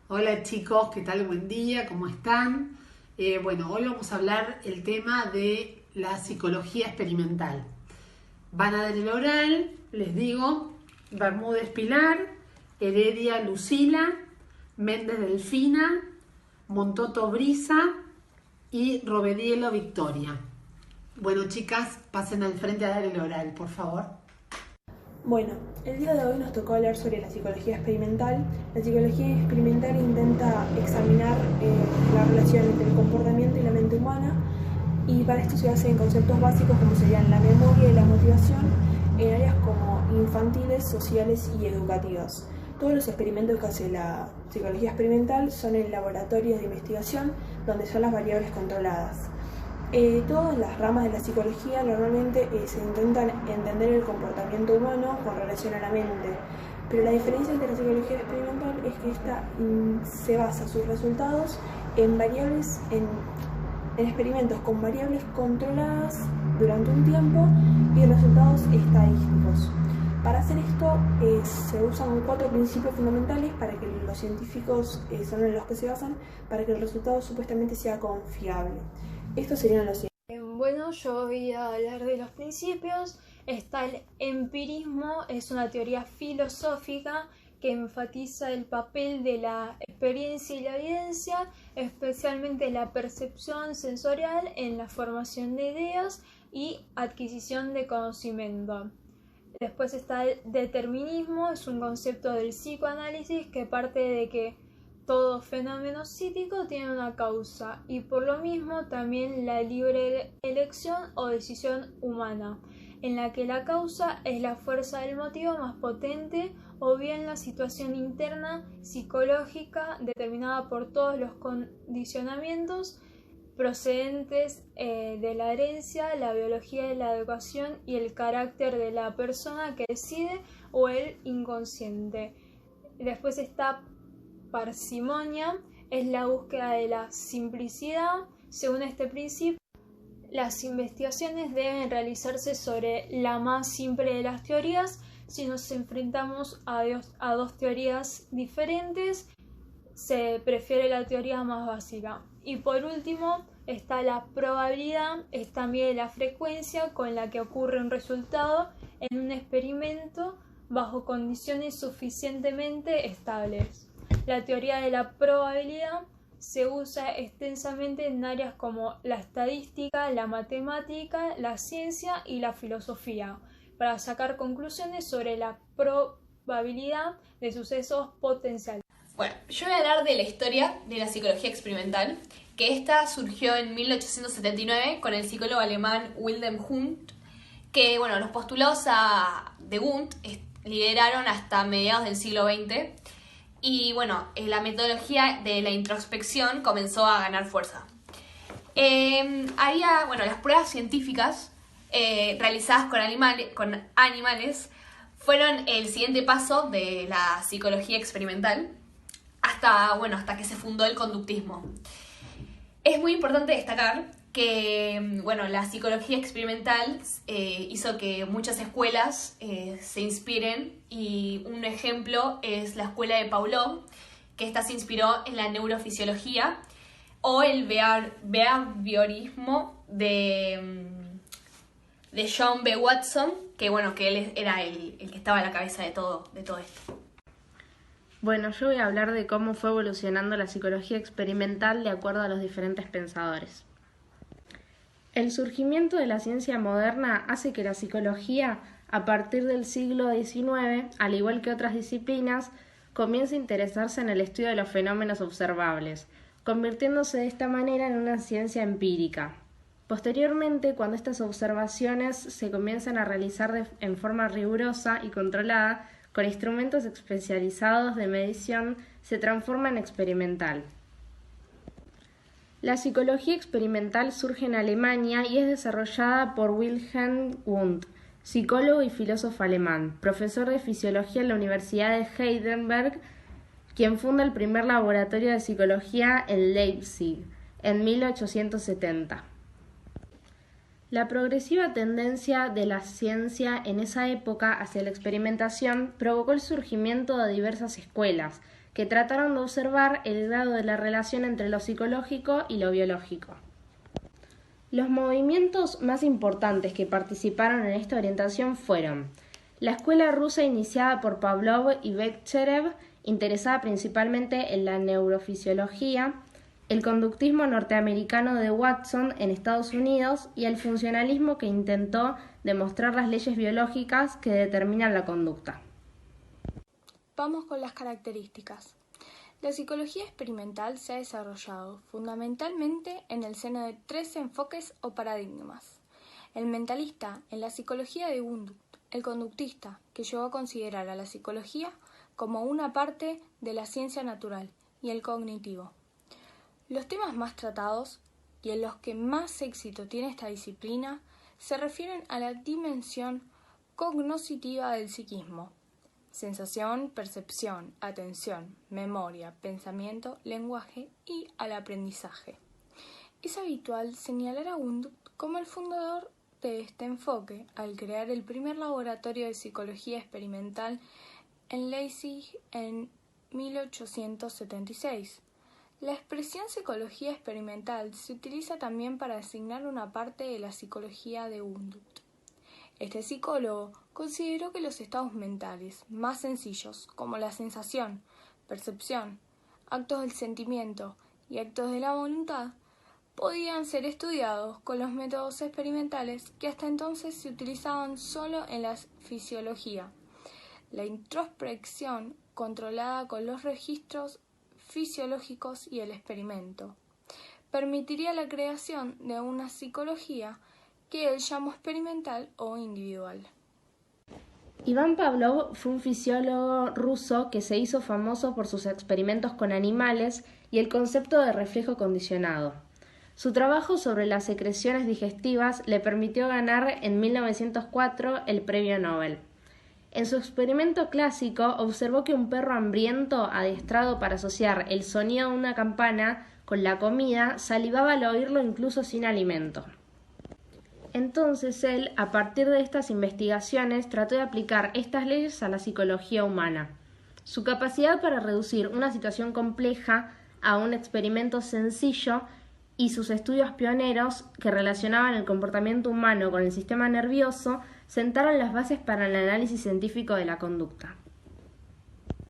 Hola chicos, ¿qué tal? Buen día, ¿cómo están? Bueno, hoy vamos a hablar el tema de la psicología experimental. Van a dar el oral, les digo, Bermúdez Pilar, Heredia Lucila, Méndez Delfina, Montoto Brisa y Rovedielo Victoria. Bueno chicas, pasen al frente a dar el oral, por favor. Bueno, el día de hoy nos tocó hablar sobre la psicología experimental. La psicología experimental intenta examinar la relación entre el comportamiento y la mente humana, y para esto se basa en conceptos básicos como serían la memoria y la motivación en áreas como infantiles, sociales y educativas. Todos los experimentos que hace la psicología experimental son en laboratorios de investigación donde son las variables controladas. Todas las ramas de la psicología normalmente se intentan entender el comportamiento humano con relación a la mente, pero la diferencia entre la psicología experimental es que esta se basa sus resultados en variables, en experimentos con variables controladas durante un tiempo y resultados estadísticos. Para hacer esto se usan 4 principios fundamentales para que los científicos son en los que se basan para que el resultado supuestamente sea confiable. Estos serían los siguientes. Bueno, yo voy a hablar de los principios. Está el empirismo, es una teoría filosófica que enfatiza el papel de la experiencia y la evidencia, especialmente la percepción sensorial en la formación de ideas y adquisición de conocimiento. Después está el determinismo, es un concepto del psicoanálisis que parte de que todo fenómeno psíquico tiene una causa y por lo mismo también la libre elección o decisión humana, en la que la causa es la fuerza del motivo más potente o bien la situación interna psicológica determinada por todos los condicionamientos procedentes de la herencia, la biología de la educación y el carácter de la persona que decide o el inconsciente. Después está parsimonia, es la búsqueda de la simplicidad. Según este principio, las investigaciones deben realizarse sobre la más simple de las teorías. Si nos enfrentamos a dos teorías diferentes, se prefiere la teoría más básica. Y por último está la probabilidad, es también la frecuencia con la que ocurre un resultado en un experimento bajo condiciones suficientemente estables. La teoría de la probabilidad se usa extensamente en áreas como la estadística, la matemática, la ciencia y la filosofía, para sacar conclusiones sobre la probabilidad de sucesos potenciales. Bueno, yo voy a hablar de la historia de la psicología experimental, que esta surgió en 1879 con el psicólogo alemán Wilhelm Wundt, que los postulados de Wundt lideraron hasta mediados del siglo XX y la metodología de la introspección comenzó a ganar fuerza. Había las pruebas científicas realizadas con animales fueron el siguiente paso de la psicología experimental hasta que se fundó el conductismo. Es muy importante destacar que la psicología experimental hizo que muchas escuelas se inspiren, y un ejemplo es la escuela de Pavlov, que esta se inspiró en la neurofisiología, o el behaviorismo de John B. Watson, que él era el que estaba a la cabeza de todo esto. Bueno, yo voy a hablar de cómo fue evolucionando la psicología experimental de acuerdo a los diferentes pensadores. El surgimiento de la ciencia moderna hace que la psicología, a partir del siglo XIX, al igual que otras disciplinas, comience a interesarse en el estudio de los fenómenos observables, convirtiéndose de esta manera en una ciencia empírica. Posteriormente, cuando estas observaciones se comienzan a realizar en forma rigurosa y controlada, con instrumentos especializados de medición, se transforma en experimental. La psicología experimental surge en Alemania y es desarrollada por Wilhelm Wundt, psicólogo y filósofo alemán, profesor de fisiología en la Universidad de Heidelberg, quien funda el primer laboratorio de psicología en Leipzig en 1870. La progresiva tendencia de la ciencia en esa época hacia la experimentación provocó el surgimiento de diversas escuelas que trataron de observar el grado de la relación entre lo psicológico y lo biológico. Los movimientos más importantes que participaron en esta orientación fueron la escuela rusa iniciada por Pavlov y Bekhterev, interesada principalmente en la neurofisiología, el conductismo norteamericano de Watson en Estados Unidos y el funcionalismo que intentó demostrar las leyes biológicas que determinan la conducta. Vamos con las características. La psicología experimental se ha desarrollado fundamentalmente en el seno de 3 enfoques o paradigmas. El mentalista en la psicología de Wundt, el conductista, que llegó a considerar a la psicología como una parte de la ciencia natural, y el cognitivo. Los temas más tratados, y en los que más éxito tiene esta disciplina, se refieren a la dimensión cognoscitiva del psiquismo: sensación, percepción, atención, memoria, pensamiento, lenguaje y al aprendizaje. Es habitual señalar a Wundt como el fundador de este enfoque al crear el primer laboratorio de psicología experimental en Leipzig en 1876. La expresión psicología experimental se utiliza también para designar una parte de la psicología de Wundt. Este psicólogo consideró que los estados mentales más sencillos, como la sensación, percepción, actos del sentimiento y actos de la voluntad, podían ser estudiados con los métodos experimentales que hasta entonces se utilizaban solo en la fisiología. La introspección controlada con los registros fisiológicos y el experimento permitiría la creación de una psicología que él llamó experimental o individual. Iván Pavlov fue un fisiólogo ruso que se hizo famoso por sus experimentos con animales y el concepto de reflejo condicionado. Su trabajo sobre las secreciones digestivas le permitió ganar en 1904 el Premio Nobel. En su experimento clásico observó que un perro hambriento, adiestrado para asociar el sonido de una campana con la comida, salivaba al oírlo incluso sin alimento. Entonces él, a partir de estas investigaciones, trató de aplicar estas leyes a la psicología humana. Su capacidad para reducir una situación compleja a un experimento sencillo y sus estudios pioneros que relacionaban el comportamiento humano con el sistema nervioso sentaron las bases para el análisis científico de la conducta.